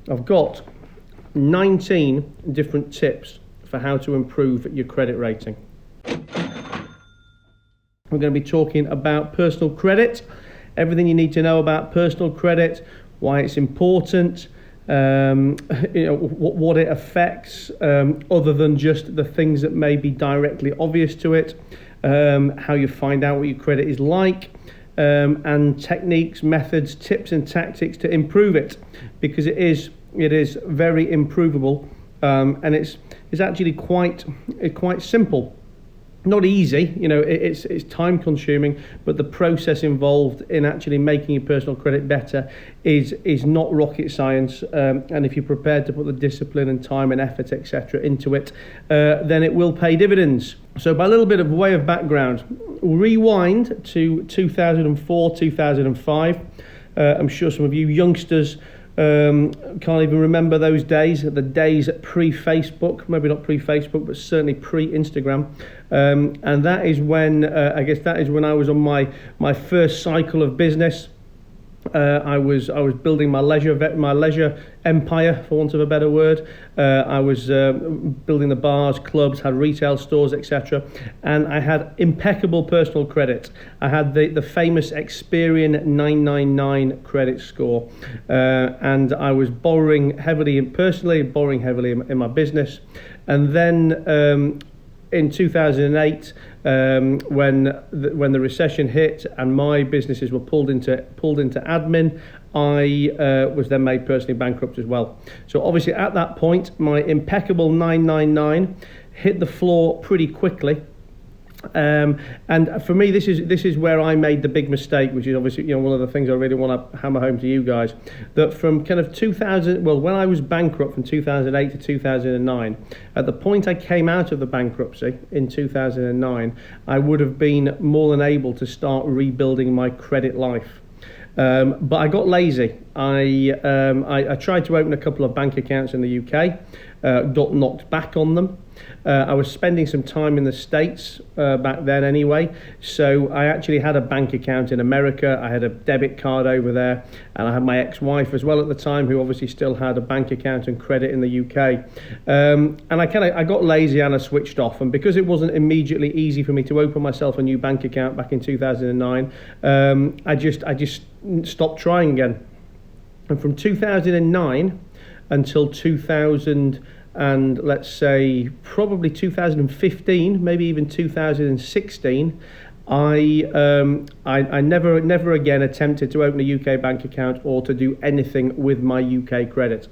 I've got 19 different tips for how to improve your credit rating. We're going to be talking about personal credit, everything you need to know about personal credit, why it's important, what it affects, other than just the things that may be directly obvious to it, how you find out what your credit is like, and techniques, methods, tips and tactics to improve it, because it is very improvable, and it's actually quite simple. Not easy, it's time consuming, but the process involved in actually making your personal credit better is not rocket science, and if you're prepared to put the discipline and time and effort, etc. into it, then it will pay dividends. So by a little bit of way of background, rewind to 2004, 2005. I'm sure some of you youngsters can't even remember those days, the days pre-Facebook, maybe not pre-Facebook, but certainly pre-Instagram, and that is when I was on my first cycle of business. I was building my leisure empire, for want of a better word. I was building the bars, clubs, had retail stores, etc. And I had impeccable personal credit. I had the famous Experian 999 credit score, and I was borrowing heavily in my business. And then in 2008, when the recession hit and my businesses were pulled into admin, I was then made personally bankrupt as well. So obviously at that point, my impeccable 999 hit the floor pretty quickly. And for me, this is where I made the big mistake, which is obviously one of the things I really want to hammer home to you guys. That from kind of when I was bankrupt from 2008 to 2009, at the point I came out of the bankruptcy in 2009, I would have been more than able to start rebuilding my credit life. But I got lazy. I tried to open a couple of bank accounts in the UK, got knocked back on them. I was spending some time in the States back then anyway, so I actually had a bank account in America. I had a debit card over there, and I had my ex-wife as well at the time, who obviously still had a bank account and credit in the UK. And I got lazy and I switched off, and because it wasn't immediately easy for me to open myself a new bank account back in 2009, I just stopped trying again. And from 2009 until 2000. And let's say probably 2015, maybe even 2016, I never again attempted to open a UK bank account or to do anything with my UK credit.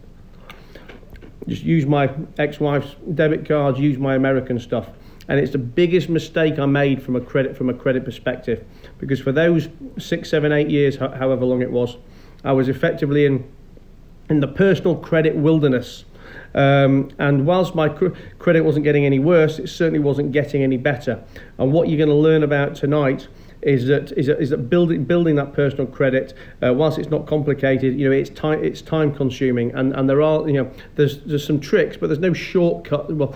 Just use my ex-wife's debit cards, use my American stuff. And it's the biggest mistake I made from a credit perspective, because for those 6, 7, 8 years, however long it was, I was effectively in the personal credit wilderness. And whilst my credit wasn't getting any worse, it certainly wasn't getting any better. And what you're going to learn about tonight is that building that personal credit, whilst it's not complicated, it's time consuming, and there are there's some tricks, but there's no shortcut. Well,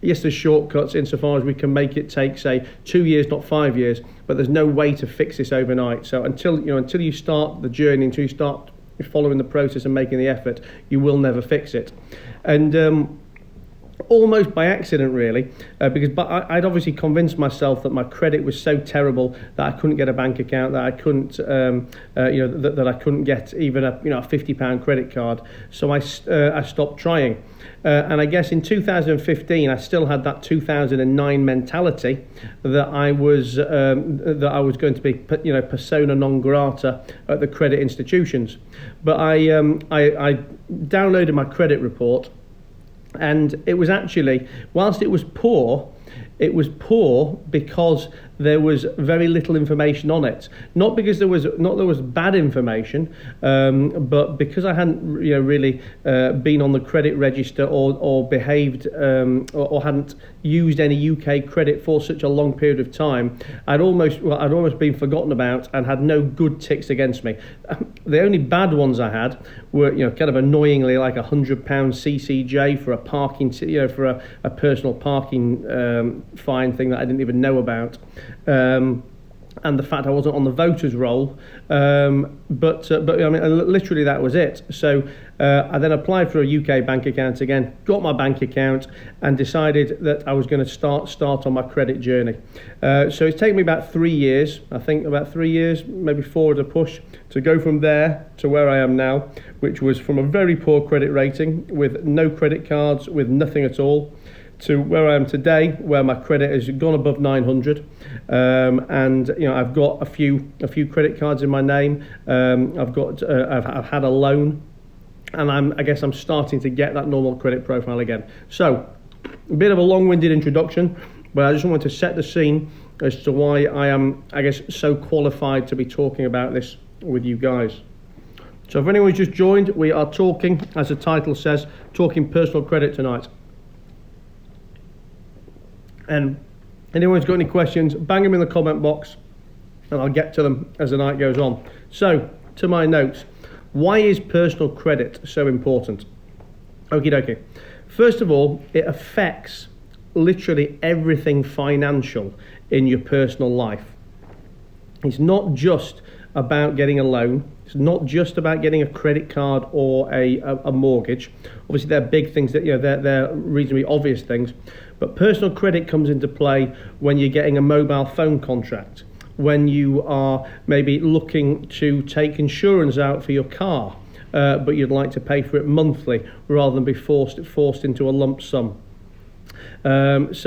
yes, there's shortcuts insofar as we can make it take, say, 2 years, not 5 years, but there's no way to fix this overnight. So until you start the journey, until you start following the process and making the effort, you will never fix it. And almost by accident, really, because I'd obviously convinced myself that my credit was so terrible that I couldn't get a bank account, that I couldn't, that I couldn't get even a £50 credit card. So I stopped trying. And I guess in 2015, I still had that 2009 mentality that I was going to be, persona non grata at the credit institutions. But I downloaded my credit report, and it was actually, whilst it was poor because there was very little information on it. Not because there was bad information, but because I hadn't really been on the credit register or behaved or hadn't used any UK credit for such a long period of time. I'd almost been forgotten about and had no good ticks against me. The only bad ones I had were kind of annoyingly like £100 CCJ for a parking for a personal parking fine thing that I didn't even know about. and the fact I wasn't on the voters roll, but I mean, literally that was it. So I then applied for a UK bank account again, got my bank account, and decided that I was going to start on my credit journey. So it's taken me about 3 years, I think about 3 years, maybe 4 at a push, to go from there to where I am now, which was from a very poor credit rating with no credit cards, with nothing at all, to where I am today, where my credit has gone above 900, and I've got a few credit cards in my name. I've had a loan, and I guess I'm starting to get that normal credit profile again. So, a bit of a long-winded introduction, but I just wanted to set the scene as to why I am, I guess, so qualified to be talking about this with you guys. So, if anyone's just joined, we are talking, as the title says, talking personal credit tonight. And anyone's got any questions, bang them in the comment box and I'll get to them as the night goes on. So, to my notes, why is personal credit so important? Okie dokie. First of all, it affects literally everything financial in your personal life. It's not just about getting a loan. It's not just about getting a credit card or a mortgage. Obviously, they're big things that they're reasonably obvious things. But personal credit comes into play when you're getting a mobile phone contract, when you are maybe looking to take insurance out for your car, but you'd like to pay for it monthly rather than be forced into a lump sum. It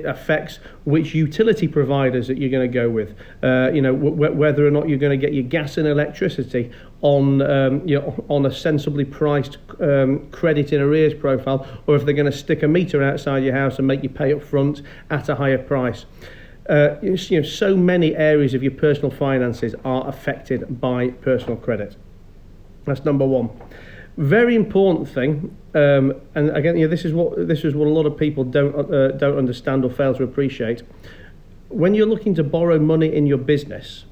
affects which utility providers that you're going to go with. Whether or not you're going to get your gas and electricity on a sensibly priced credit in arrears profile, or if they're going to stick a meter outside your house and make you pay up front at a higher price. So many areas of your personal finances are affected by personal credit. That's number one. Very important thing, and again, this is what a lot of people don't understand or fail to appreciate. When you're looking to borrow money in your business,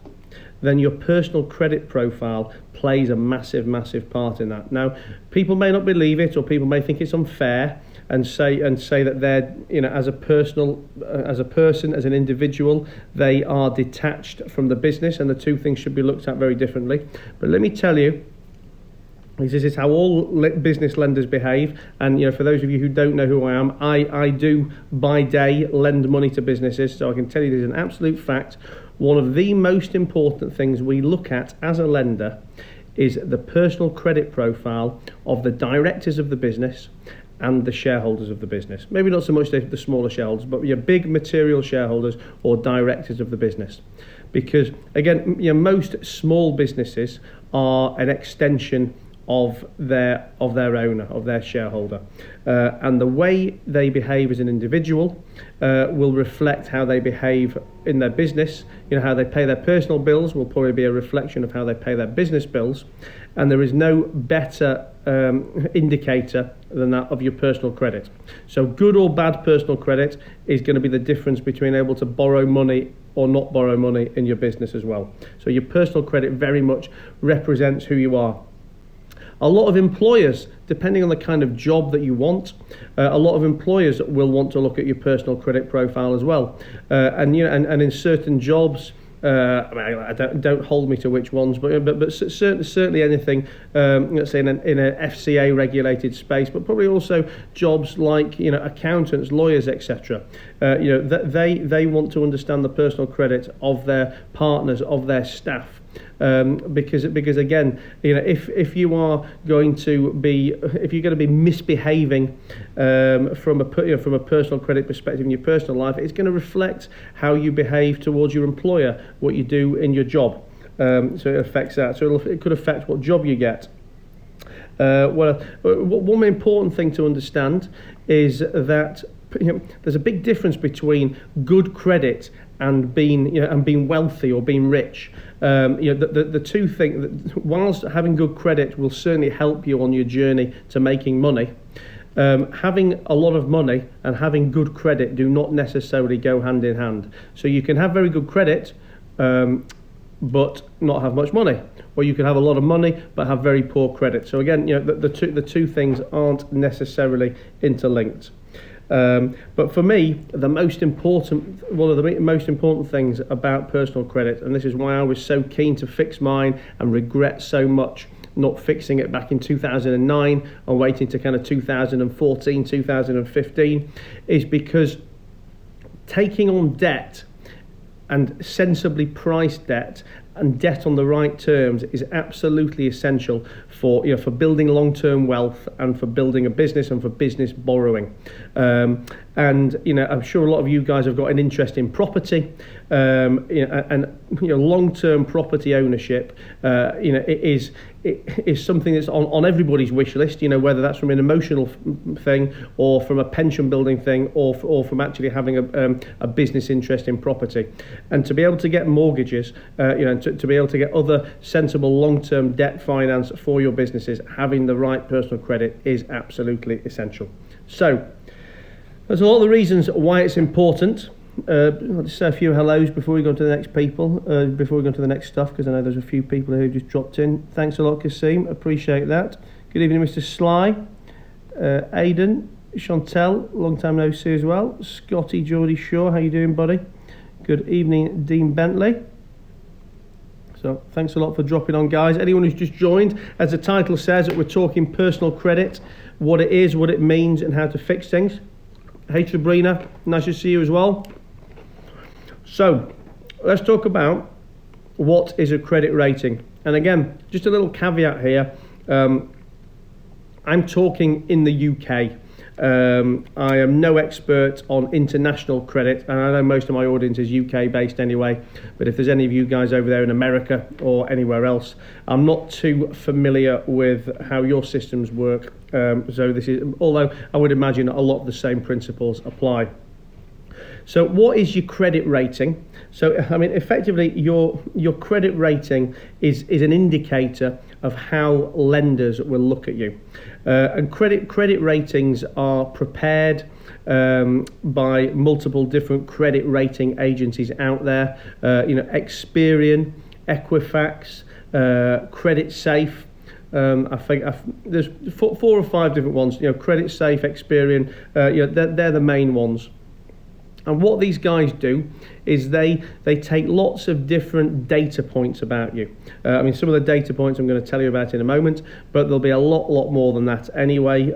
then your personal credit profile plays a massive part in that. Now, people may not believe it, or people may think it's unfair, and say that they're, as a person, as an individual, they are detached from the business, and the two things should be looked at very differently. But let me tell you, this is how all business lenders behave, and for those of you who don't know who I am, I do by day lend money to businesses, so I can tell you this is an absolute fact. One of the most important things we look at as a lender is the personal credit profile of the directors of the business and the shareholders of the business. Maybe not so much the smaller shareholders, but your big material shareholders or directors of the business. Because again, most small businesses are an extension of their owner, of their shareholder, and the way they behave as an individual will reflect how they behave in their business. How they pay their personal bills will probably be a reflection of how they pay their business bills, and there is no better indicator than that of your personal credit. So good or bad personal credit is going to be the difference between able to borrow money or not borrow money in your business as well. So your personal credit very much represents who you are. A lot of employers, depending on the kind of job that you want, a lot of employers will want to look at your personal credit profile as well. And in certain jobs, don't hold me to which ones, but certainly anything, let's say in an FCA regulated space, but probably also jobs like accountants, lawyers, etc. They want to understand the personal credit of their partners, of their staff. Because again, if you're going to be misbehaving from a personal credit perspective in your personal life, it's going to reflect how you behave towards your employer, what you do in your job. So it affects that. So it could affect what job you get. One important thing to understand is that there's a big difference between good credit and being wealthy or being rich. The two things, whilst having good credit will certainly help you on your journey to making money, having a lot of money and having good credit do not necessarily go hand in hand. So you can have very good credit but not have much money, or you can have a lot of money but have very poor credit. So again, the two things aren't necessarily interlinked. But for me, one of the most important things about personal credit, and this is why I was so keen to fix mine and regret so much not fixing it back in 2009 and waiting to kind of 2014, 2015, is because taking on debt and sensibly priced debt and debt on the right terms is absolutely essential for for building long-term wealth and for building a business and for business borrowing. And I'm sure a lot of you guys have got an interest in property, and long-term property ownership. It is something that's on everybody's wish list. Whether that's from an emotional thing or from a pension building thing or from actually having a business interest in property, and to be able to get mortgages, to be able to get other sensible long-term debt finance for your businesses, having the right personal credit is absolutely essential. So there's a lot of the reasons why it's important. I'll just say a few hellos before we go to the next people, before we go to the next stuff, because I know there's a few people who just dropped in. Thanks a lot, Kasim, appreciate that. Good evening, Mr. Sly, Aidan, Chantel, long time no see as well. Scotty, Geordie Shaw, how you doing, buddy? Good evening, Dean Bentley. So thanks a lot for dropping on, guys. Anyone who's just joined, as the title says, we're talking personal credit, what it is, what it means, and how to fix things. Hey Sabrina, nice to see you as well. So let's talk about what is a credit rating. And again, just a little caveat here. I'm talking in the UK. I am no expert on international credit, and I know most of my audience is UK based anyway, but if there's any of you guys over there in America or anywhere else, I'm not too familiar with how your systems work. So this is, although I would imagine a lot of the same principles apply. So what is your credit rating? So I mean, effectively your credit rating is an indicator of how lenders will look at you. And credit ratings are prepared by multiple different credit rating agencies out there. Experian, Equifax, Credit Safe. I think there's four or five different ones. Credit Safe, Experian. They're the main ones. And what these guys do is they take lots of different data points about you. Some of the data points I'm going to tell you about in a moment, but there'll be a lot more than that anyway.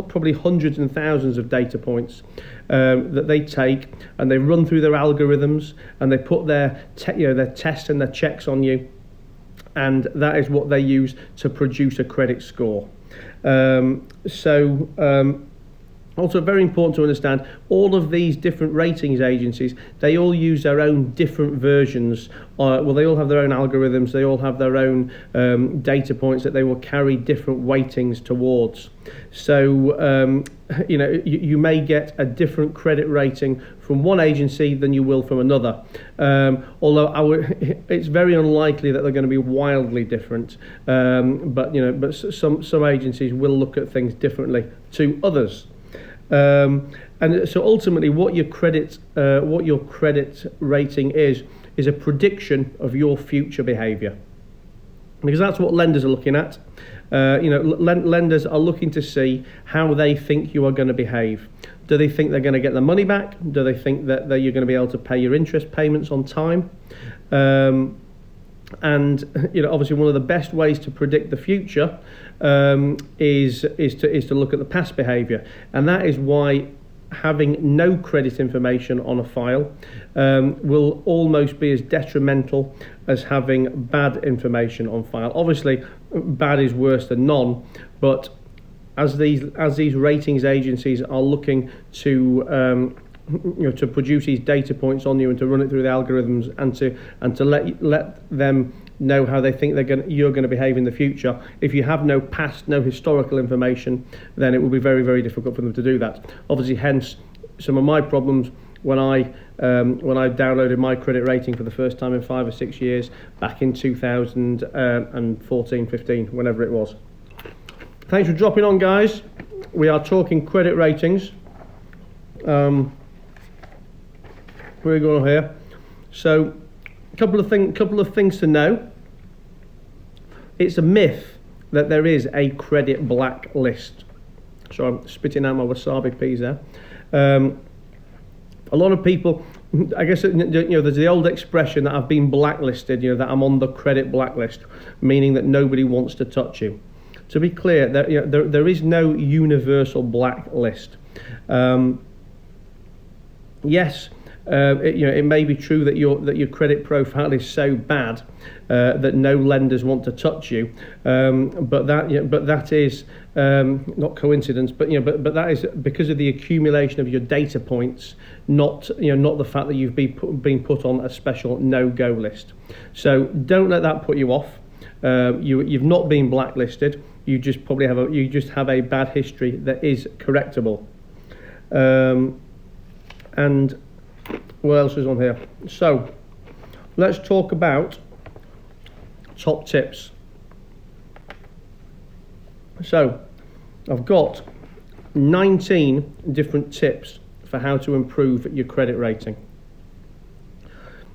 Probably hundreds and thousands of data points that they take, and they run through their algorithms, and they put their tests and their checks on you, and that is what they use to produce a credit score. Also very important to understand, all of these different ratings agencies, they all use their own different versions. They all have their own algorithms, they all have their own data points that they will carry different weightings towards. So, you may get a different credit rating from one agency than you will from another. Although it's very unlikely that they're going to be wildly different. But some agencies will look at things differently to others. And so ultimately what your credit rating is a prediction of your future behaviour, because that's what lenders are looking at. Lenders are looking to see how they think you are going to behave. Do they think they're going to get the money back? Do they think that you're going to be able to pay your interest payments on time? And obviously one of the best ways to predict the future is to look at the past behaviour, and that is why having no credit information on a file will almost be as detrimental as having bad information on file. Obviously, bad is worse than none, but as these ratings agencies are looking to to produce these data points on you and to run it through the algorithms and to let them know how they think you're going to behave in the future. If you have no historical information, then it will be very, very difficult for them to do that. Obviously, hence some of my problems when I downloaded my credit rating for the first time in 5 or 6 years back in 2014, 15, whenever it was. Thanks for dropping on, guys. We are talking credit ratings. Where are we going here? So, a couple of things to know. It's a myth that there is a credit blacklist. So I'm spitting out my wasabi peas there. A lot of people, I guess, there's the old expression that I've been blacklisted, that I'm on the credit blacklist, meaning that nobody wants to touch you. To be clear, there is no universal blacklist. Yes, it may be true that your credit profile is so bad that no lenders want to touch you, but that is not coincidence, but that is because of the accumulation of your data points, not the fact that you've been put on a special no-go list. So don't let that put you off. You've not been blacklisted. You just probably have a bad history that is correctable. And what else is on here? So let's talk about top tips. So I've got 19 different tips for how to improve your credit rating.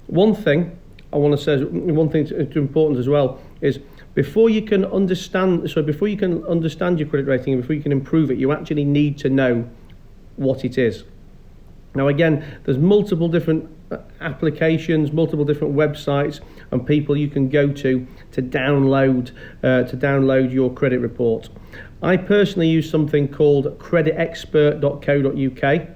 One thing I want to say, one thing that's important as well, is before you can understand your credit rating and before you can improve it, you actually need to know what it is. Now again, there's multiple different applications, multiple different websites and people you can go to download your credit report. I personally use something called creditexpert.co.uk,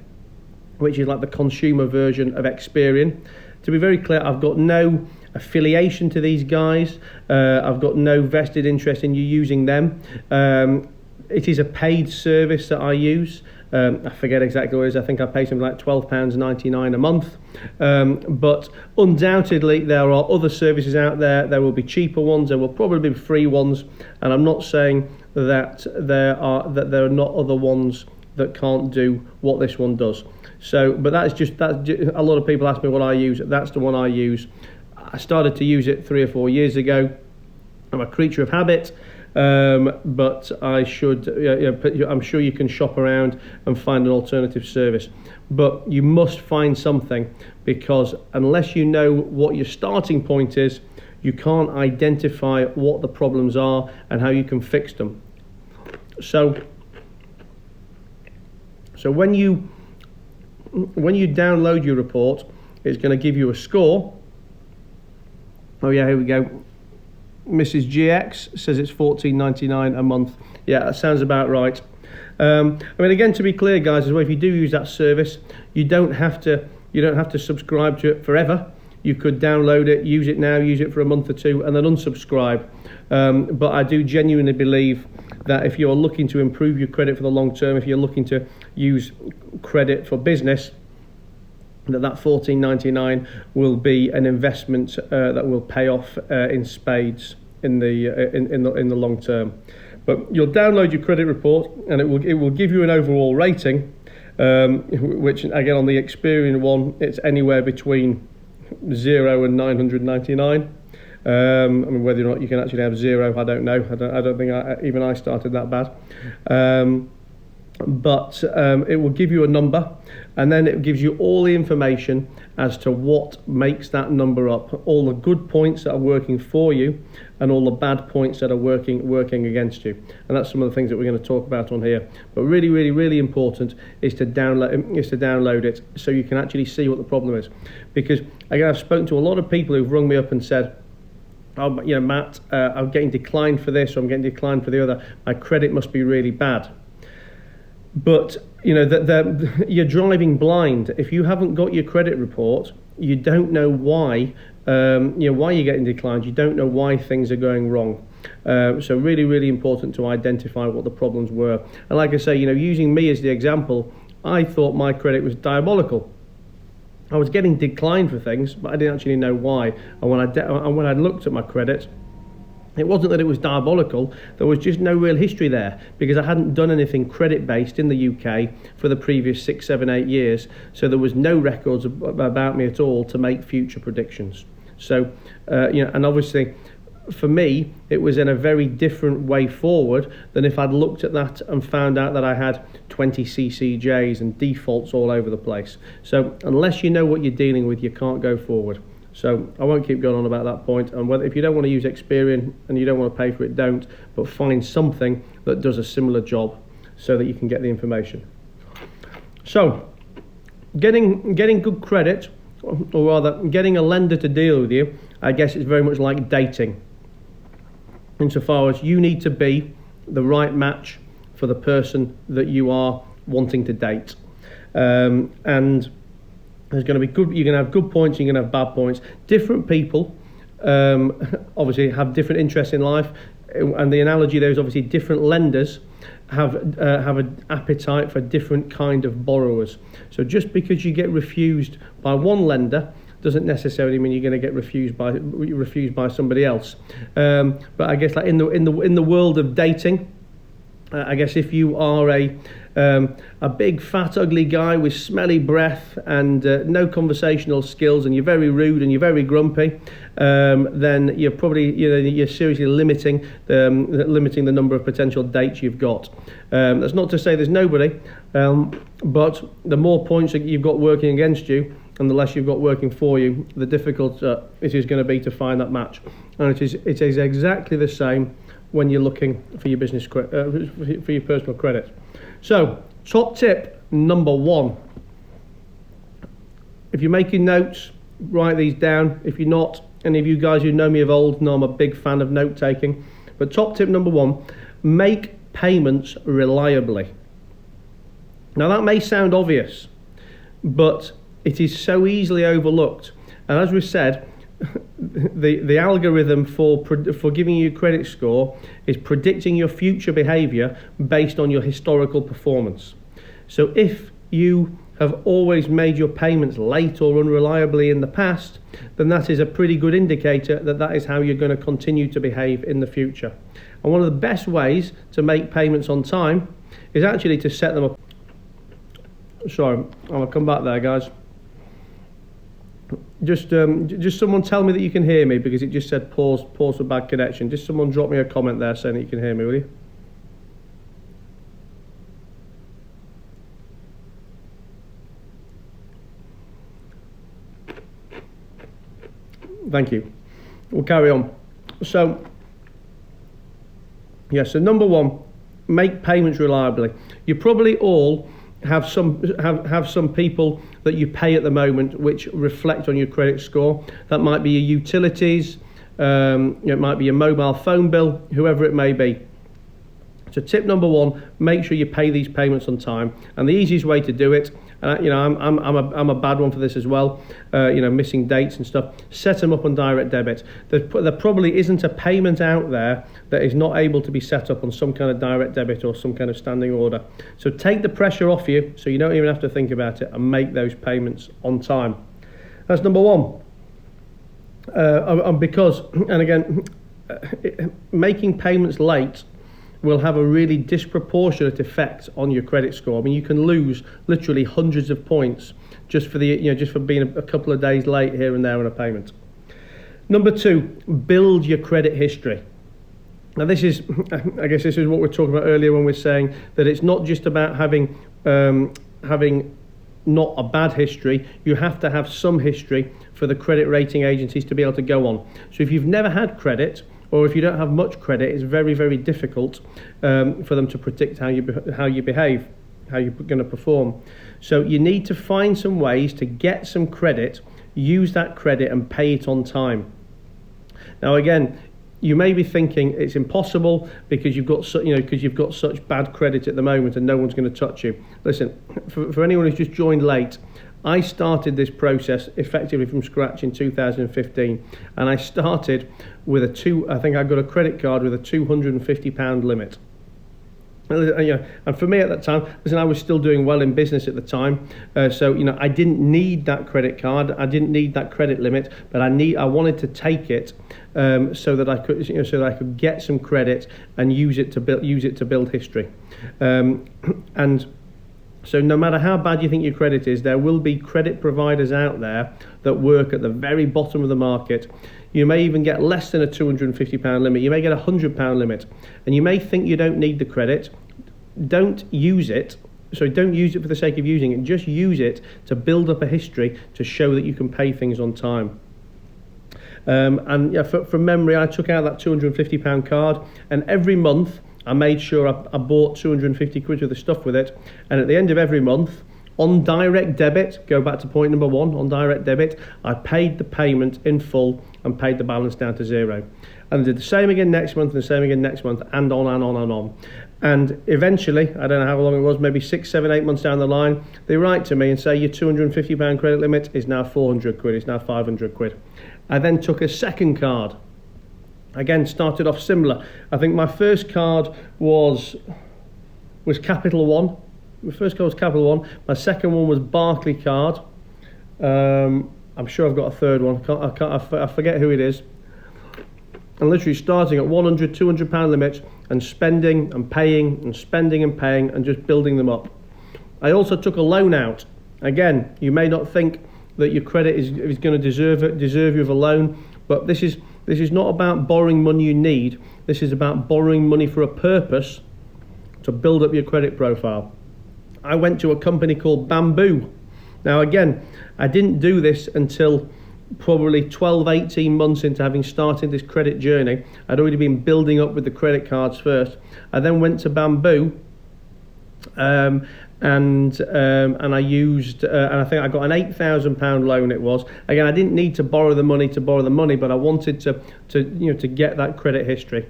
which is like the consumer version of Experian. To be very clear, I've got no affiliation to these guys. I've got no vested interest in you using them. It is a paid service that I use. I forget exactly what it is. I think I pay something like £12.99 a month. But undoubtedly there are other services out there. There will be cheaper ones. There will probably be free ones. And I'm not saying that there are not other ones that can't do what this one does. So, but that's just a lot of people ask me what I use. That's the one I use. I started to use it 3 or 4 years ago. I'm a creature of habit. But I'm sure you can shop around and find an alternative service. But you must find something, because unless you know what your starting point is, you can't identify what the problems are and how you can fix them. So when you download your report, it's going to give you a score. Oh yeah, here we go. Mrs. GX says it's $14.99 a month. Yeah, that sounds about right. I mean, again, to be clear, guys, as well, if you do use that service, you don't have to subscribe to it forever. You could download it, use it now, use it for a month or two, and then unsubscribe. But I do genuinely believe that if you're looking to improve your credit for the long term, if you're looking to use credit for business, that $14.99 will be an investment that will pay off in spades in the long term. But you'll download your credit report, and it will give you an overall rating, which again on the Experian one, it's anywhere between 0 and 999. I mean, whether or not you can actually have 0, I don't know. I don't think even I started that bad. But it will give you a number, and then it gives you all the information as to what makes that number up, all the good points that are working for you and all the bad points that are working against you. And that's some of the things that we're going to talk about on here. But really, really, really important is to download it so you can actually see what the problem is. Because again, I've spoken to a lot of people who've rung me up and said, "Oh, Matt, I'm getting declined for this, or I'm getting declined for the other. My credit must be really bad." But you're driving blind. If you haven't got your credit report, you don't know why why you're getting declined. You don't know why things are going wrong. So really, really important to identify what the problems were. And like I say, using me as the example, I thought my credit was diabolical. I was getting declined for things, but I didn't actually know why. And when I looked at my credit, it wasn't that it was diabolical. There was just no real history there, because I hadn't done anything credit-based in the UK for the previous 6, 7, 8 years. So there was no records about me at all to make future predictions. So, and obviously, for me, it was in a very different way forward than if I'd looked at that and found out that I had 20 CCJs and defaults all over the place. So unless you know what you're dealing with, you can't go forward. So I won't keep going on about that point. And if you don't want to use Experian and you don't want to pay for it, don't. But find something that does a similar job so that you can get the information. So, getting good credit, or rather, getting a lender to deal with you, I guess it's very much like dating. Insofar as you need to be the right match for the person that you are wanting to date. And there's going to be good, you're going to have good points, you're going to have bad points. Different people obviously have different interests in life, and the analogy there is obviously different lenders have an appetite for different kind of borrowers. So just because you get refused by one lender doesn't necessarily mean you're going to get refused by somebody else. But I guess like in the world of dating, I guess if you are a big fat ugly guy with smelly breath and no conversational skills, and you're very rude and you're very grumpy, then you're probably you're seriously limiting the number of potential dates you've got. That's not to say there's nobody, but the more points that you've got working against you and the less you've got working for you, the difficult it is going to be to find that match. And it is exactly the same when you're looking for your business for your personal credit. So, top tip number 1. If you're making notes, write these down. If you're not, any of you guys who know me of old know I'm a big fan of note taking. But top tip number 1, make payments reliably. Now that may sound obvious, but it is so easily overlooked. And as we said, the algorithm for giving you a credit score is predicting your future behaviour based on your historical performance. So if you have always made your payments late or unreliably in the past, then that is a pretty good indicator that that is how you're going to continue to behave in the future. And one of the best ways to make payments on time is actually to set them up. Sorry, I'm going to come back there, guys. Just someone tell me that you can hear me, because it just said pause for bad connection. Just someone drop me a comment there saying that you can hear me, will you? Thank you. We'll carry on. So, so number 1, make payments reliably. You probably all have some people that you pay at the moment which reflect on your credit score. That might be your utilities, it might be your mobile phone bill, whoever it may be. So tip number 1, make sure you pay these payments on time. And the easiest way to do it, and I'm a bad one for this as well, missing dates and stuff, set them up on direct debit. There probably isn't a payment out there that is not able to be set up on some kind of direct debit or some kind of standing order. So take the pressure off you, so you don't even have to think about it, and make those payments on time. That's number 1. And again, making payments late will have a really disproportionate effect on your credit score. I mean, you can lose literally hundreds of points just for being a couple of days late here and there on a payment. Number 2, build your credit history. Now this is, I guess this is what we were talking about earlier when we're saying that it's not just about having not a bad history. You have to have some history for the credit rating agencies to be able to go on. So if you've never had credit, or if you don't have much credit, it's very, very difficult for them to predict how you behave, how you're going to perform. So you need to find some ways to get some credit, use that credit and pay it on time. Now again, you may be thinking it's impossible because you've got such bad credit at the moment and no one's going to touch you. Listen, for anyone who's just joined late, I started this process effectively from scratch in 2015, and I started with I think I got a credit card with a £250 limit. And for me at that time, listen, I was still doing well in business at the time, so I didn't need that credit card, I didn't need that credit limit, but I wanted to take it so that I could get some credit and use it to build history, and. So no matter how bad you think your credit is, there will be credit providers out there that work at the very bottom of the market. You may even get less than a £250 limit. You may get a £100 limit. And you may think you don't need the credit. Don't use it. So don't use it for the sake of using it. Just use it to build up a history to show that you can pay things on time. From memory, I took out that £250 card, and every month I made sure I bought 250 quid worth of stuff with it, and at the end of every month On direct debit, go back to point number 1, on direct debit, I paid the payment in full and paid the balance down to 0. And I did the same again next month and the same again next month, and on and on and on. And eventually, I don't know how long it was, maybe 6, 7, 8 months down the line, they write to me and say your £250 credit limit is now 400 quid, it's now 500 quid. I then took a second card. Again, started off similar. I think my first card was Capital One. My first card was Capital One. My second one was Barclay card. I'm sure I've got a third one. I forget who it is. And literally starting at 100, £200 limits and spending and paying and spending and paying and just building them up. I also took a loan out. Again, you may not think that your credit is going to deserve you of a loan, but this is not about borrowing money you need. This is about borrowing money for a purpose to build up your credit profile. I went to a company called Bamboo. Now again, I didn't do this until probably 12, 18 months into having started this credit journey. I'd already been building up with the credit cards first. I then went to Bamboo and I used, and I think I got an £8,000 loan it was. Again, I didn't need to borrow the money, but I wanted to get that credit history.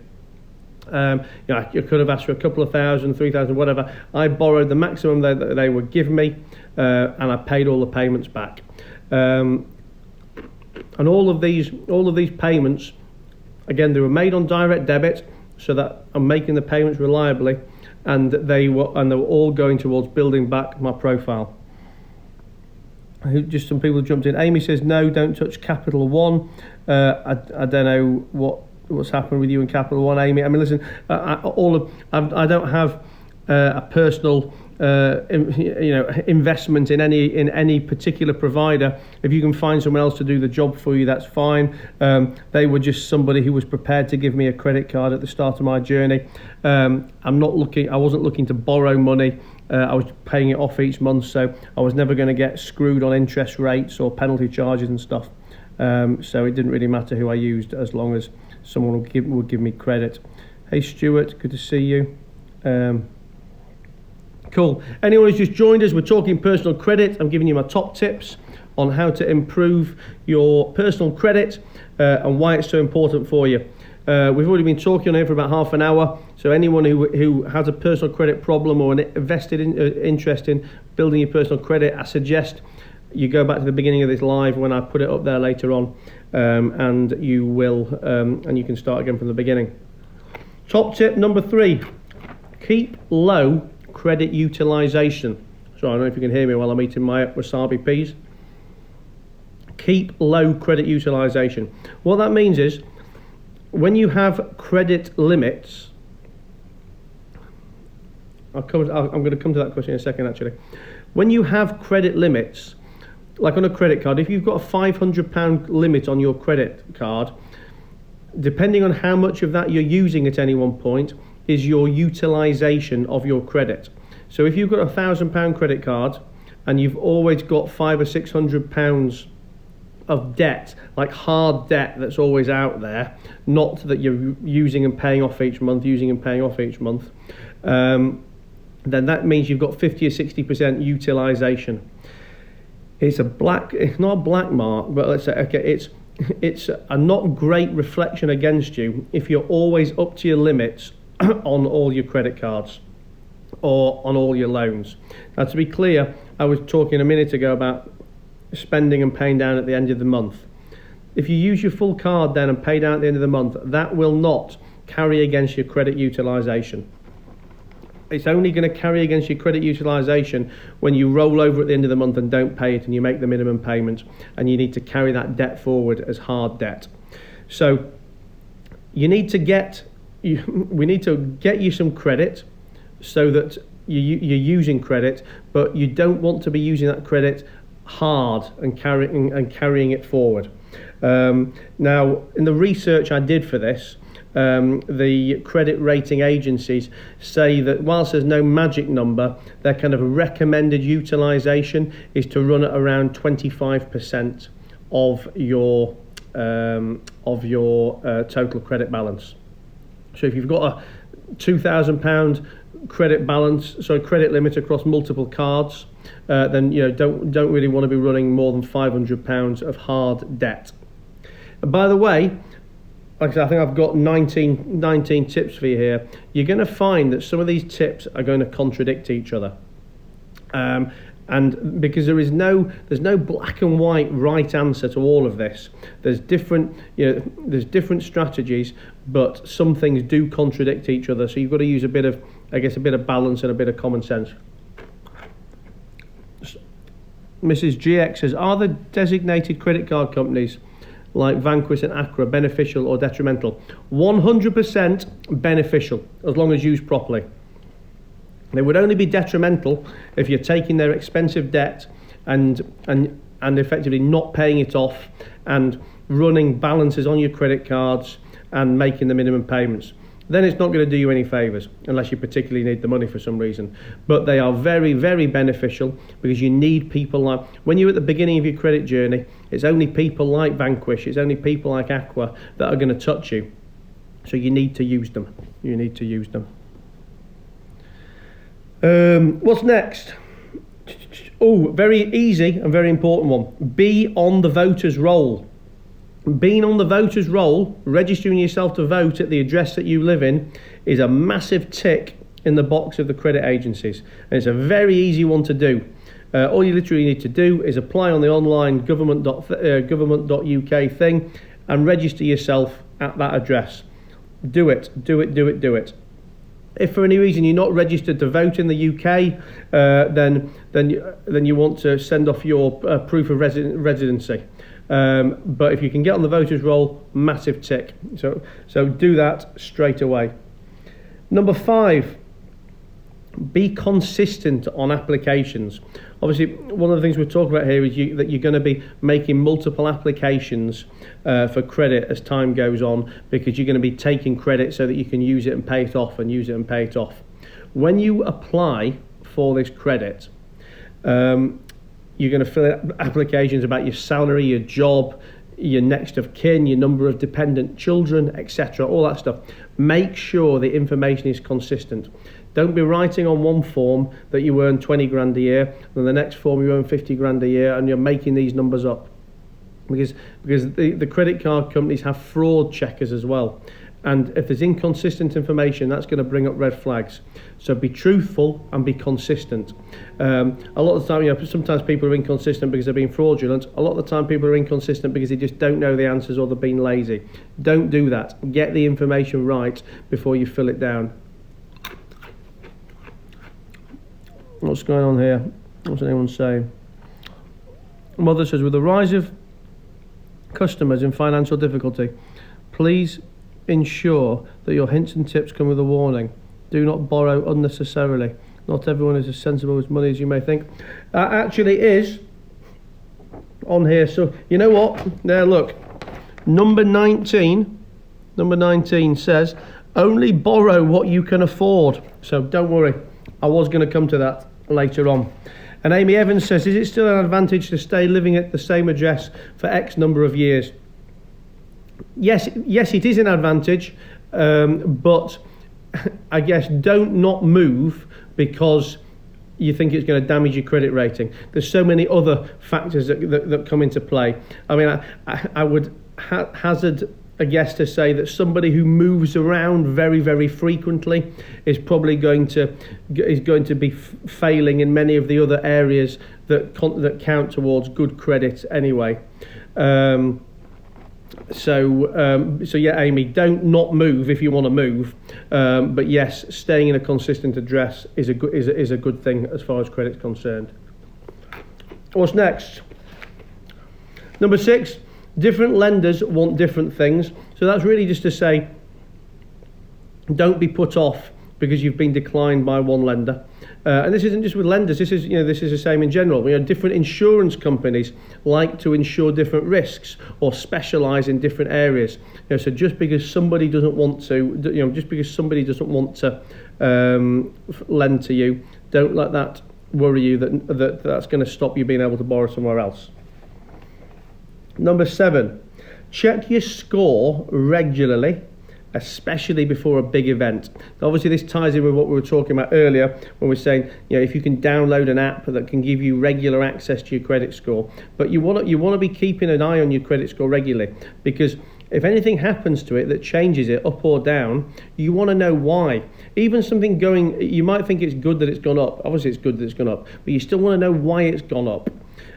I could have asked for a couple of thousand, 3,000, whatever. I borrowed the maximum that they would give me, and I paid all the payments back. And all of these payments, again, they were made on direct debit, so that I'm making the payments reliably, and they were all going towards building back my profile. Just some people jumped in. Amy says no, don't touch Capital One. I don't know what's happened with you in Capital One, Amy. I mean, listen, I don't have a personal investment in any particular provider. If you can find someone else to do the job for you, that's fine. They were just somebody who was prepared to give me a credit card at the start of my journey. I wasn't looking to borrow money. I was paying it off each month, so I was never going to get screwed on interest rates or penalty charges and stuff. So it didn't really matter who I used, as long as someone would give me credit. Hey Stuart, good to see you. Cool. Anyone who's just joined us, we're talking personal credit. I'm giving you my top tips on how to improve your personal credit and why it's so important for you. We've already been talking on here for about half an hour, so anyone who has a personal credit problem or an invested interest in building your personal credit, I suggest you go back to the beginning of this live when I put it up there later on, and you can start again from the beginning. Top tip number 3, keep low credit utilization. So I don't know if you can hear me while I'm eating my wasabi peas. Keep low credit utilization. What that means is, when you have credit limits, I'm going to come to that question in a second actually. When you have credit limits, like on a credit card, if you've got a £500 limit on your credit card, depending on how much of that you're using at any one point, is your utilization of your credit. So if you've got a £1,000 credit card and you've always got £500 or £600 of debt, like hard debt that's always out there, not that you're using and paying off each month, then that means you've got 50 or 60% utilization. It's not a black mark, but let's say, okay, it's a not great reflection against you if you're always up to your limits on all your credit cards or on all your loans. Now, to be clear, I was talking a minute ago about spending and paying down at the end of the month. If you use your full card then and pay down at the end of the month, that will not carry against your credit utilization. It's only going to carry against your credit utilization when you roll over at the end of the month and don't pay it, and you make the minimum payment, and you need to carry that debt forward as hard debt. So we need to get you some credit so that you're using credit, but you don't want to be using that credit hard and carrying it forward. Now, in the research I did for this, the credit rating agencies say that whilst there's no magic number, their kind of recommended utilization is to run at around 25% of your total credit balance. So if you've got a £2,000 credit balance, so credit limit across multiple cards, then don't really want to be running more than £500 of hard debt. And by the way, like I said, I think I've got 19 tips for you here. You're going to find that some of these tips are going to contradict each other. And because there's no black and white right answer to all of this. There's different strategies, but some things do contradict each other. So you've got to use a bit of balance and a bit of common sense. Mrs. GX says, are the designated credit card companies like Vanquish and Accra beneficial or detrimental? 100% beneficial, as long as used properly. They would only be detrimental if you're taking their expensive debt and effectively not paying it off and running balances on your credit cards and making the minimum payments. Then it's not going to do you any favours unless you particularly need the money for some reason. But they are very, very beneficial because you need people like, when you're at the beginning of your credit journey, it's only people like Vanquish, it's only people like Aqua that are going to touch you. So you need to use them. You need to use them. What's next? Oh, very easy and very important one. Be on the voters roll. Being on the voters roll, registering yourself to vote at the address that you live in, is a massive tick in the box of the credit agencies. And it's a very easy one to do. All you literally need to do is apply on the online government.uk thing and register yourself at that address. Do it. If for any reason you're not registered to vote in the UK, then you want to send off your proof of residency. But if you can get on the voters roll, massive tick. So do that straight away. Number 5, be consistent on applications. Obviously, one of the things we're talking about here is that you're going to be making multiple applications for credit as time goes on, because you're going to be taking credit so that you can use it and pay it off and use it and pay it off. When you apply for this credit, you're going to fill out applications about your salary, your job, your next of kin, your number of dependent children, etc., all that stuff. Make sure the information is consistent. Don't be writing on one form that you earn 20 grand a year, and the next form you earn 50 grand a year, and you're making these numbers up. Because the credit card companies have fraud checkers as well. And if there's inconsistent information, that's going to bring up red flags. So be truthful and be consistent. A lot of the time, sometimes people are inconsistent because they're being fraudulent. A lot of the time, people are inconsistent because they just don't know the answers or they're being lazy. Don't do that. Get the information right before you fill it down. What's going on here? What's anyone saying? Mother says, with the rise of customers in financial difficulty, please ensure that your hints and tips come with a warning. Do not borrow unnecessarily. Not everyone is as sensible with money as you may think. That actually is on here. So you know what? There, look. Number 19 says, only borrow what you can afford. So don't worry. I was going to come to that later on. And Amy Evans says, is it still an advantage to stay living at the same address for X number of years? Yes, it is an advantage, but I guess don't not move because you think it's going to damage your credit rating. There's so many other factors that come into play. I mean, I would hazard a guess to say that somebody who moves around very, very frequently is probably going to be failing in many of the other areas that count towards good credit anyway. So yeah, Amy, don't not move if you want to move, but yes, staying in a consistent address is a good thing as far as credit's concerned. What's next? Number 6. Different lenders want different things. So that's really just to say, don't be put off because you've been declined by one lender. And this isn't just with lenders. This is the same in general. Different insurance companies like to insure different risks or specialise in different areas. So just because somebody doesn't want to, lend to you, don't let that worry you that's going to stop you being able to borrow somewhere else. Number 7, check your score regularly especially before a big event. Obviously, this ties in with what we were talking about earlier when we're saying, if you can download an app that can give you regular access to your credit score. But you want to be keeping an eye on your credit score regularly, because if anything happens to it that changes it up or down, you want to know why. Even something you might think it's good that it's gone up. Obviously, it's good that it's gone up, but you still want to know why it's gone up.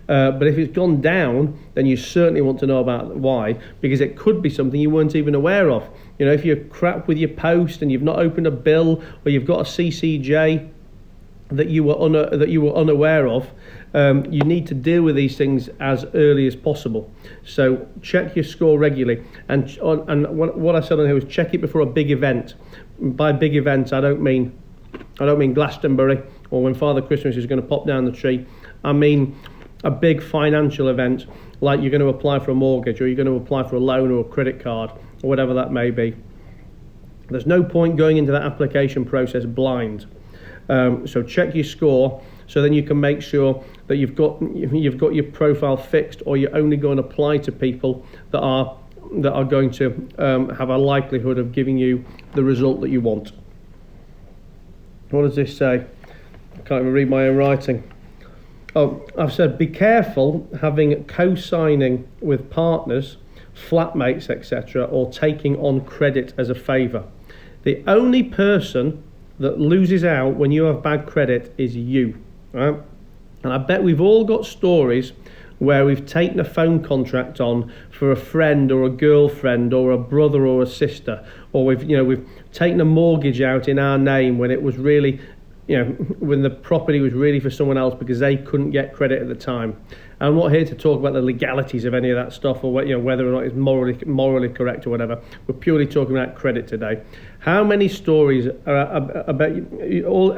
But if it's gone down, then you certainly want to know about why, because it could be something you weren't even aware of. If you're crap with your post and you've not opened a bill, or you've got a CCJ that you were unaware of, you need to deal with these things as early as possible. So check your score regularly, and what I said on here was check it before a big event. By big event, I don't mean Glastonbury or when Father Christmas is going to pop down the tree. I mean a big financial event, like you're going to apply for a mortgage, or you're going to apply for a loan or a credit card, or whatever that may be. There's no point going into that application process blind. So check your score, so then you can make sure that you've got your profile fixed, or you're only going to apply to people that are going to have a likelihood of giving you the result that you want. What does this say? I can't even read my own writing. Oh, I've said be careful having co-signing with partners, flatmates, etc., or taking on credit as a favour. The only person that loses out when you have bad credit is you, right? And I bet we've all got stories where we've taken a phone contract on for a friend or a girlfriend or a brother or a sister, or we've taken a mortgage out in our name when it was really, when the property was really for someone else because they couldn't get credit at the time. I'm not here to talk about the legalities of any of that stuff, or whether or not it's morally correct or whatever. We're purely talking about credit today. How many stories are about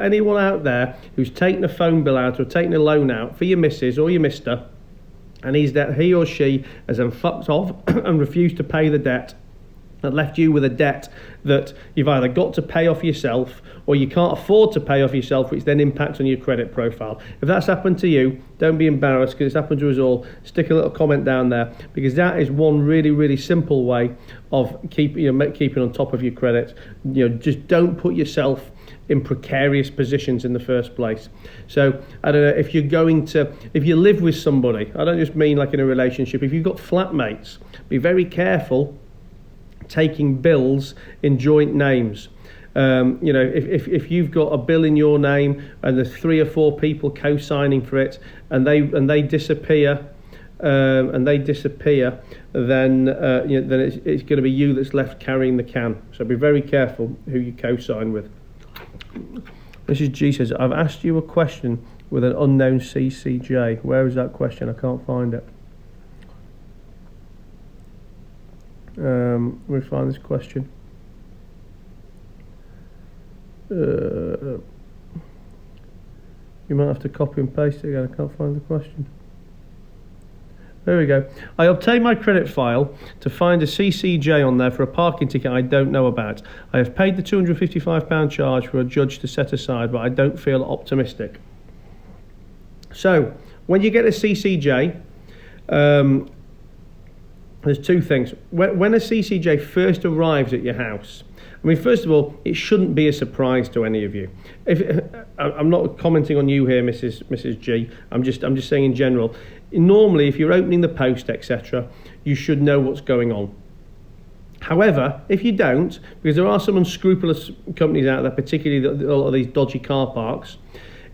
anyone out there who's taken a phone bill out or taken a loan out for your missus or your mister, and he or she has then fucked off and refused to pay the debt, that left you with a debt that you've either got to pay off yourself, or you can't afford to pay off yourself, which then impacts on your credit profile? If that's happened to you, don't be embarrassed, because it's happened to us all. Stick a little comment down there, because that is one really, really simple way of keeping on top of your credit. Just don't put yourself in precarious positions in the first place. So I don't know, if you live with somebody, I don't just mean like in a relationship, if you've got flatmates, be very careful taking bills in joint names. If you've got a bill in your name and there's 3 or 4 people co-signing for it, and they disappear, then it's going to be you that's left carrying the can. So be very careful who you co-sign with. Mrs. G says, I've asked you a question with an unknown CCJ. Where is that question? I can't find it. Let me find this question. You might have to copy and paste it again. I can't find the question. There we go. I obtained my credit file to find a CCJ on there for a parking ticket I don't know about. I have paid the £255 charge for a judge to set aside, but I don't feel optimistic. So, when you get a CCJ, there's 2 things. When a CCJ first arrives at your house, first of all, it shouldn't be a surprise to any of you. I'm not commenting on you here, Mrs. G. I'm just saying in general. Normally, if you're opening the post, etc., you should know what's going on. However, if you don't, because there are some unscrupulous companies out there, particularly a lot of these dodgy car parks,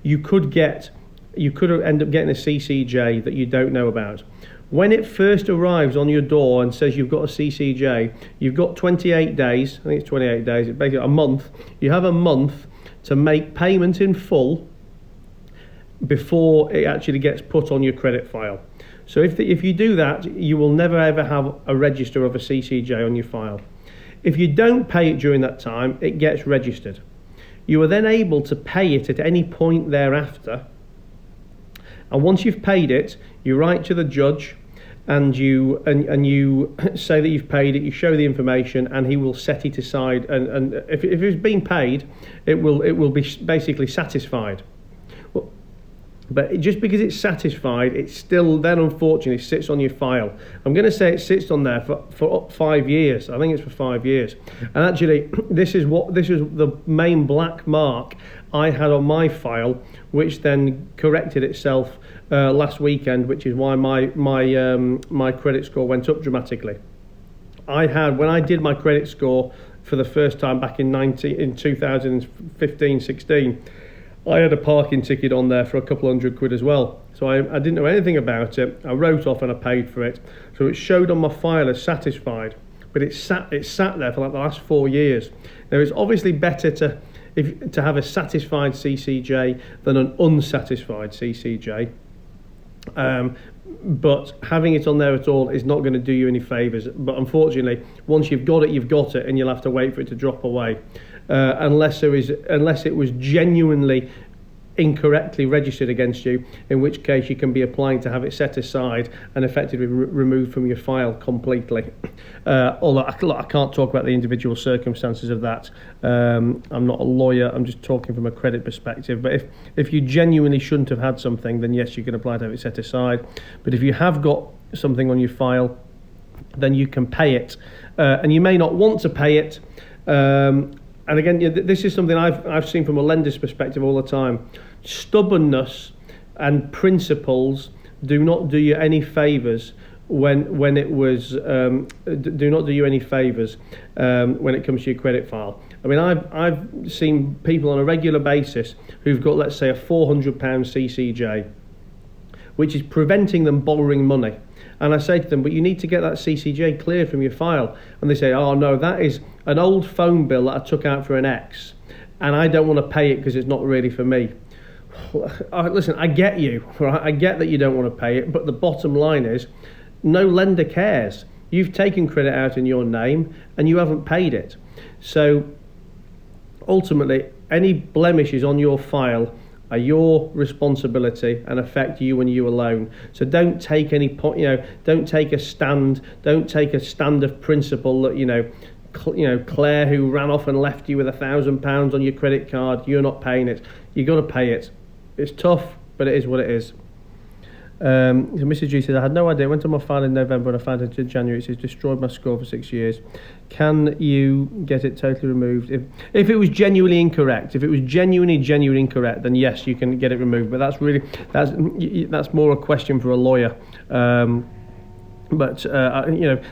you could end up getting a CCJ that you don't know about. When it first arrives on your door and says you've got a CCJ, you've got 28 days, I think it's 28 days, it's basically a month. You have a month to make payment in full before it actually gets put on your credit file. So if you do that, you will never ever have a register of a CCJ on your file. If you don't pay it during that time, it gets registered. You are then able to pay it at any point thereafter. And once you've paid it, you write to the judge and you say that you've paid it, you show the information, and he will set it aside, and if it's been paid, it will be basically satisfied. Well, But just because it's satisfied, it still then unfortunately sits on your file. I'm going to say it sits on there for 5 years. I think it's for 5 years. And actually, this is the main black mark I had on my file, which then corrected itself last weekend, which is why my credit score went up dramatically. When I did my credit score for the first time back in 2015-16. I had a parking ticket on there for a couple £100 as well. So I didn't know anything about it. I wrote off and I paid for it. So it showed on my file as satisfied, but it sat there for like the last 4 years. Now it's obviously better to have a satisfied CCJ than an unsatisfied CCJ. But having it on there at all is not going to do you any favours. But unfortunately, once you've got it, and you'll have to wait for it to drop away. Unless it was genuinely incorrectly registered against you, in which case you can be applying to have it set aside and effectively removed from your file completely. Although I can't talk about the individual circumstances of that. I'm not a lawyer, I'm just talking from a credit perspective. But if you genuinely shouldn't have had something, then yes, you can apply to have it set aside. But if you have got something on your file, then you can pay it. And you may not want to pay it. And again, this is something I've seen from a lender's perspective all the time. Stubbornness and principles do not do you any favours when it comes to your credit file. I mean, I've seen people on a regular basis who've got, let's say, a £400 CCJ, which is preventing them borrowing money. And I say to them, but you need to get that CCJ cleared from your file. And they say, oh no, that is an old phone bill that I took out for an ex, and I don't want to pay it because it's not really for me. Listen, I get you, right? I get that you don't want to pay it, but the bottom line is, no lender cares. You've taken credit out in your name and you haven't paid it. So ultimately, any blemishes on your file are your responsibility and affect you and you alone. So don't take don't take a stand of principle that Claire, who ran off and left you with £1,000 on your credit card, you're not paying it. You got to pay it. It's tough, but it is what it is. Mrs. G says, I had no idea. I went on my file in November and I found it in January. It says destroyed my score for 6 years. Can you get it totally removed? If it was genuinely incorrect, genuinely incorrect, then yes, you can get it removed. But that's more a question for a lawyer. But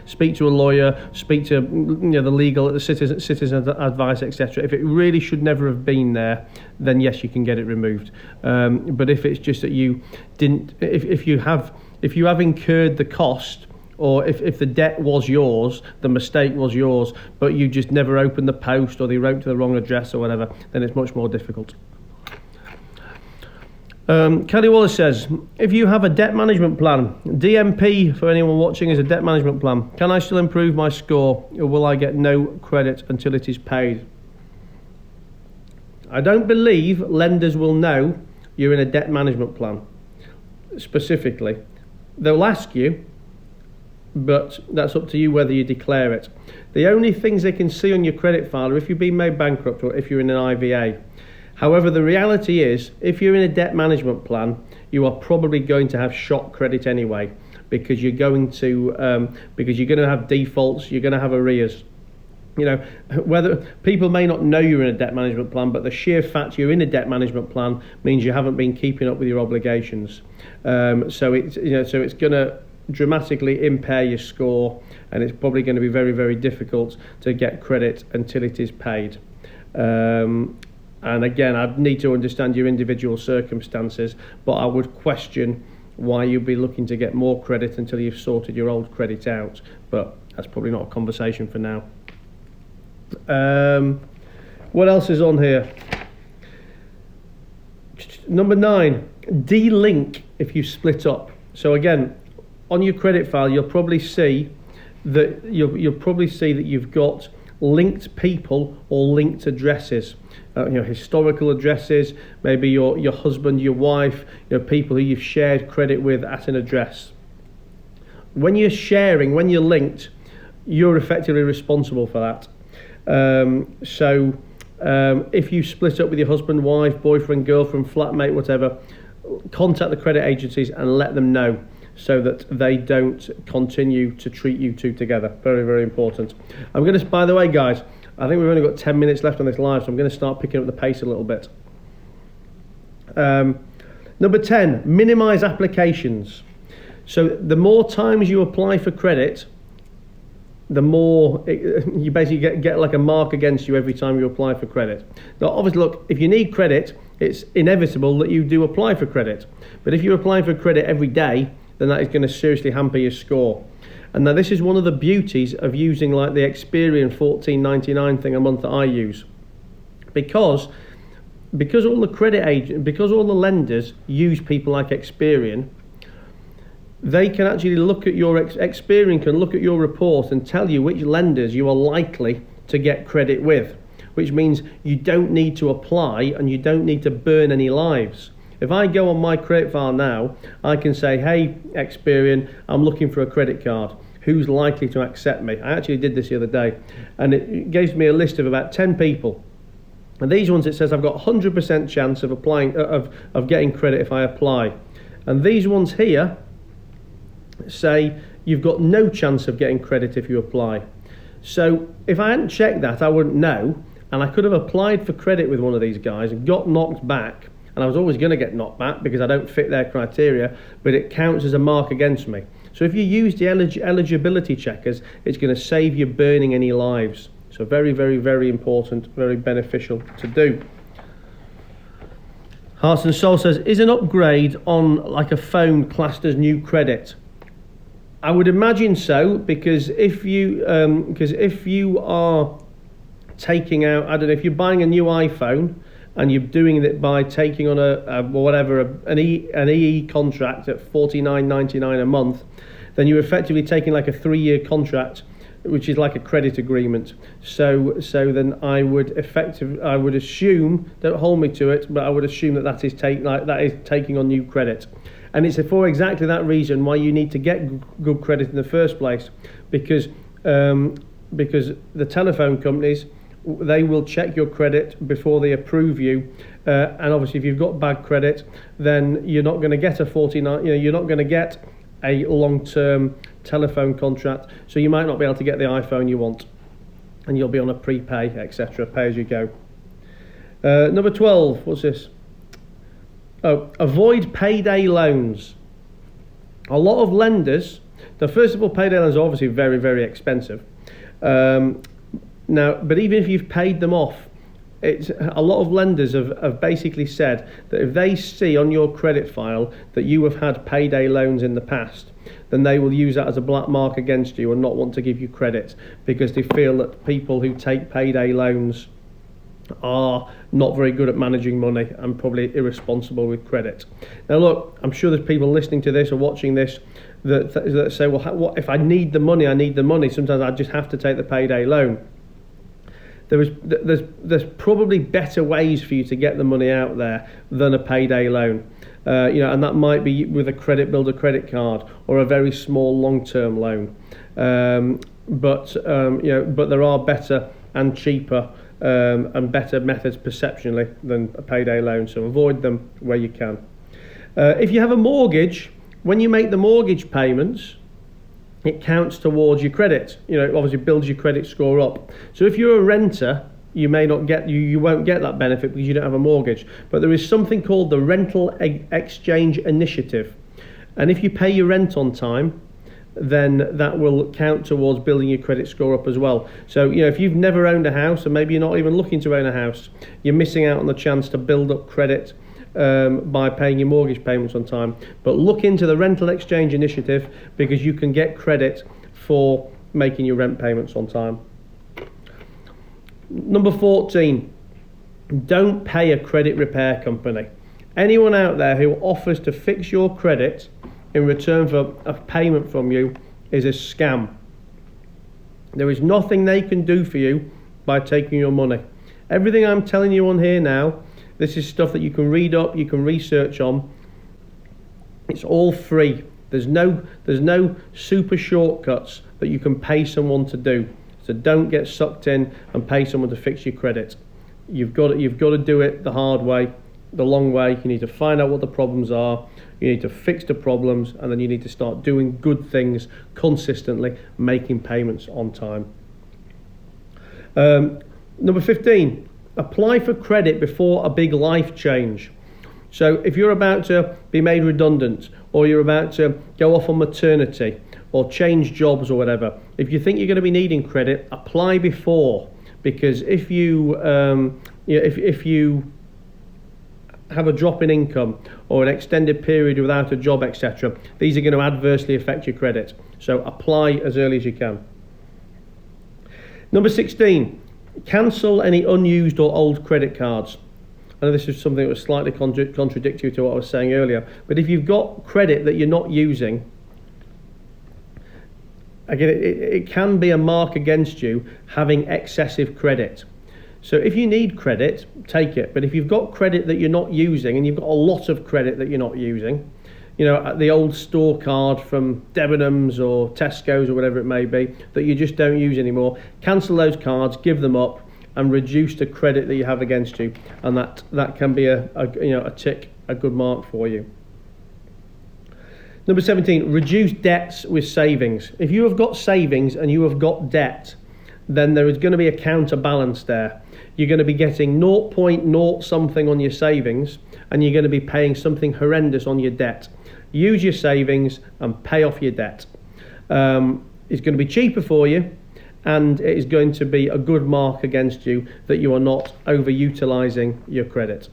speak to a lawyer, speak to the legal, the citizen advice, etc. If it really should never have been there, then yes, you can get it removed. But if it's just that you didn't, if you have incurred the cost, or if the debt was yours, the mistake was yours, but you just never opened the post, or they wrote to the wrong address or whatever, then it's much more difficult. Kelly Wallace says, if you have a debt management plan, DMP for anyone watching is a debt management plan, can I still improve my score, or will I get no credit until it is paid? I don't believe lenders will know you're in a debt management plan specifically. They'll ask you, but that's up to you whether you declare it. The only things they can see on your credit file are if you've been made bankrupt or if you're in an IVA. However, the reality is, if you're in a debt management plan, you are probably going to have shock credit anyway, because you're going to have defaults, you're going to have arrears. Whether people may not know you're in a debt management plan, but the sheer fact you're in a debt management plan means you haven't been keeping up with your obligations. So it's going to dramatically impair your score, and it's probably going to be very, very difficult to get credit until it is paid. And again, I'd need to understand your individual circumstances, but I would question why you'd be looking to get more credit until you've sorted your old credit out. But that's probably not a conversation for now. What else is on here? Number 9, delink if you split up. So again, on your credit file, you'll probably see that you've got linked people or linked addresses. Historical addresses, maybe your husband, your wife, people who you've shared credit with at an address. When you're linked, you're effectively responsible for that. If you split up with your husband, wife, boyfriend, girlfriend, flatmate, whatever, contact the credit agencies and let them know, so that they don't continue to treat you two together. Very, very important. I'm going to, by the way, guys, I think we've only got 10 minutes left on this live, so I'm going to start picking up the pace a little bit. Number 10, minimize applications. So the more times you apply for credit, the more you basically get like a mark against you every time you apply for credit. Now, obviously, look, if you need credit, it's inevitable that you do apply for credit. But if you're applying for credit every day, then that is going to seriously hamper your score. And now this is one of the beauties of using like the Experian $14.99 thing a month that I use, because all the credit agents, because all the lenders use people like Experian, they can actually look at your Experian can look at your report and tell you which lenders you are likely to get credit with, which means you don't need to apply and you don't need to burn any lives. If I go on my credit file now, I can say, hey, Experian, I'm looking for a credit card. Who's likely to accept me? I actually did this the other day, and it gives me a list of about 10 people. And these ones, it says I've got 100% chance of applying, of getting credit if I apply. And these ones here say you've got no chance of getting credit if you apply. So if I hadn't checked that, I wouldn't know, and I could have applied for credit with one of these guys and got knocked back. And I was always going to get knocked back because I don't fit their criteria, but it counts as a mark against me. So if you use the eligibility checkers, it's going to save you burning any lives. So very, very, very important, very beneficial to do. Hearts and Soul says, is an upgrade on like a phone classed as new credit? I would imagine so, because if you are taking out, I don't know, if you're buying a new iPhone, and you're doing it by taking on an EE contract at $49.99 a month, then you're effectively taking like a 3-year contract, which is like a credit agreement. So then I would assume, don't hold me to it, but I would assume that is taking on new credit. And it's for exactly that reason why you need to get good credit in the first place, because the telephone companies, they will check your credit before they approve you, and obviously if you've got bad credit, then you're not going to get you're not going to get a long-term telephone contract, so you might not be able to get the iPhone you want, and you'll be on a prepay, etc., pay as you go. Number 12, what's this? Oh, avoid payday loans. A lot of lenders, now first of all, payday loans are obviously very, very expensive. Now, but even if you've paid them off, a lot of lenders have basically said that if they see on your credit file that you have had payday loans in the past, then they will use that as a black mark against you and not want to give you credit, because they feel that people who take payday loans are not very good at managing money and probably irresponsible with credit. Now look, I'm sure there's people listening to this or watching this that say, well, what if I need the money? I need the money. Sometimes I just have to take the payday loan. There's probably better ways for you to get the money out there than a payday loan, and that might be with a credit builder credit card or a very small long-term loan. But there are better and cheaper and better methods perceptionally than a payday loan, so avoid them where you can. If you have a mortgage, when you make the mortgage payments, it counts towards your credit. It obviously builds your credit score up. So if you're a renter, you may not get you won't get that benefit because you don't have a mortgage. But there is something called the Rental Exchange Initiative, and if you pay your rent on time, then that will count towards building your credit score up as well. So if you've never owned a house, and maybe you're not even looking to own a house, you're missing out on the chance to build up credit by paying your mortgage payments on time. But look into the Rental Exchange Initiative, because you can get credit for making your rent payments on time. Number 14, don't pay a credit repair company. Anyone out there who offers to fix your credit in return for a payment from you is a scam. There is nothing they can do for you by taking your money. Everything I'm telling you on here now, this is stuff that you can read up, you can research on. It's all free. There's no super shortcuts that you can pay someone to do. So don't get sucked in and pay someone to fix your credit. You've got to do it the hard way. the long way. You need to find out what the problems are, you need to fix the problems, and then you need to start doing good things consistently, making payments on time. Number 15, apply for credit before a big life change. So if you're about to be made redundant, or you're about to go off on maternity, or change jobs or whatever, if you think you're going to be needing credit, apply before, because if you if you have a drop in income or an extended period without a job, etc., these are going to adversely affect your credit. So apply as early as you can. Number 16, cancel any unused or old credit cards. I know this is something that was slightly contradictory to what I was saying earlier, but if you've got credit that you're not using, again, it can be a mark against you having excessive credit. So if you need credit, take it. But if you've got credit that you're not using, and you've got a lot of credit that you're not using, you know, the old store card from Debenhams or Tesco's or whatever it may be, that you just don't use anymore, cancel those cards, give them up, and reduce the credit that you have against you. And that can be a good mark for you. Number 17, reduce debts with savings. If you have got savings and you have got debt, then there is going to be a counterbalance there. You're going to be getting 0.0 something on your savings, and you're going to be paying something horrendous on your debt. Use your savings and pay off your debt. It's going to be cheaper for you, and it is going to be a good mark against you that you are not overutilising your credit.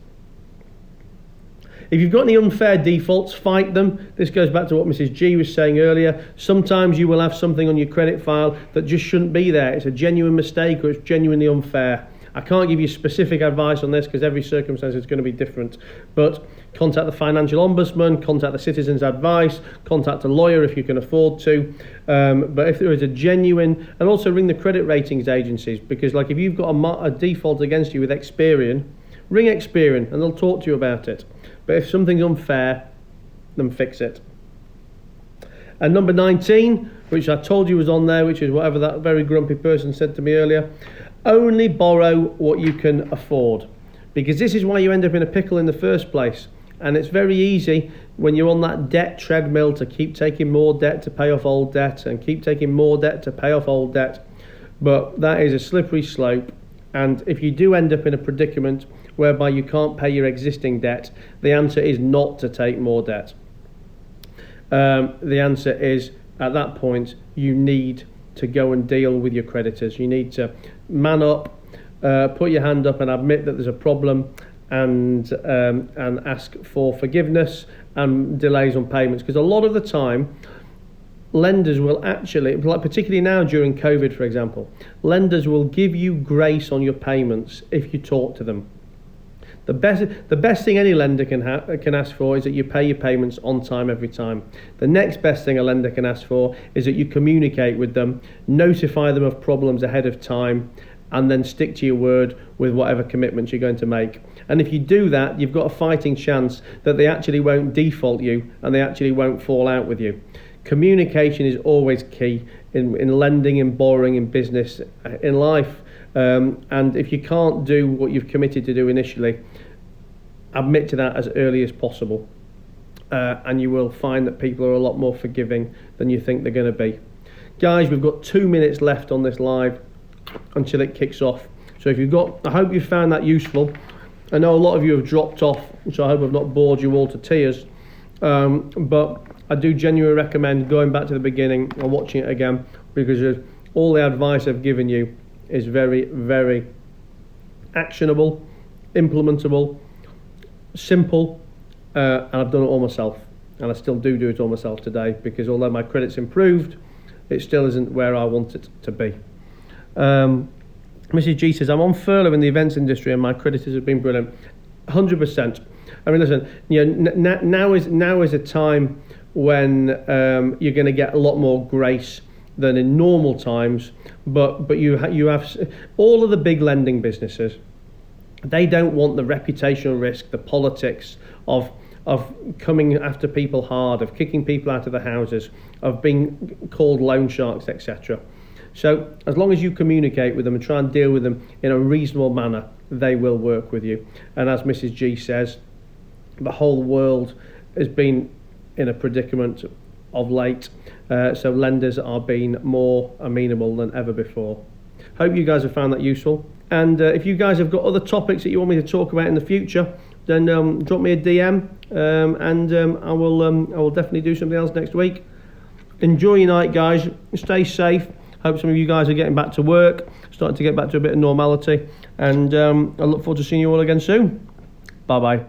If you've got any unfair defaults, fight them. This goes back to what Mrs. G was saying earlier. Sometimes you will have something on your credit file that just shouldn't be there. It's a genuine mistake, or it's genuinely unfair. I can't give you specific advice on this because every circumstance is going to be different. But contact the Financial Ombudsman, contact the Citizens Advice, contact a lawyer if you can afford to. But if there is a genuine, and also ring the credit ratings agencies, because like if you've got a default against you with Experian, ring Experian and they'll talk to you about it. But if something's unfair, then fix it. And number 19, which I told you was on there, which is whatever that very grumpy person said to me earlier, only borrow what you can afford. Because this is why you end up in a pickle in the first place. And it's very easy when you're on that debt treadmill to keep taking more debt to pay off old debt, and keep taking more debt to pay off old debt. But that is a slippery slope. And if you do end up in a predicament whereby you can't pay your existing debt, the answer is not to take more debt. The answer is, at that point, you need to go and deal with your creditors. You need to man up, put your hand up and admit that there's a problem, and ask for forgiveness and delays on payments. Because a lot of the time, lenders will actually, like particularly now during COVID, for example, lenders will give you grace on your payments if you talk to them. The best thing any lender can ask for is that you pay your payments on time every time. The next best thing a lender can ask for is that you communicate with them, notify them of problems ahead of time, and then stick to your word with whatever commitments you're going to make. And if you do that, you've got a fighting chance that they actually won't default you and they actually won't fall out with you. Communication is always key in lending, in borrowing, in business, in life. And if you can't do what you've committed to do initially, admit to that as early as possible. And you will find that people are a lot more forgiving than you think they're going to be. Guys, we've got 2 minutes left on this live until it kicks off. So I hope you found that useful. I know a lot of you have dropped off, so I hope I've not bored you all to tears. But I do genuinely recommend going back to the beginning and watching it again, because all the advice I've given you is very, very actionable, implementable, simple, and I've done it all myself, and I still do it all myself today, because although my credit's improved, it still isn't where I want it to be. Mrs. G says, I'm on furlough in the events industry and my creditors have been brilliant. 100%. I mean, listen, now is a time when you're going to get a lot more grace than in normal times, but you have all of the big lending businesses. They don't want the reputational risk, the politics of coming after people hard, of kicking people out of the houses, of being called loan sharks, etc. So as long as you communicate with them and try and deal with them in a reasonable manner, they will work with you. And as Mrs. G says, the whole world has been in a predicament of late, so lenders are being more amenable than ever before. Hope you guys have found that useful, and if you guys have got other topics that you want me to talk about in the future, then drop me a DM, and I will definitely do something else next week. Enjoy your night, guys. Stay safe. Hope some of you guys are getting back to work, starting to get back to a bit of normality, and I look forward to seeing you all again soon. Bye bye.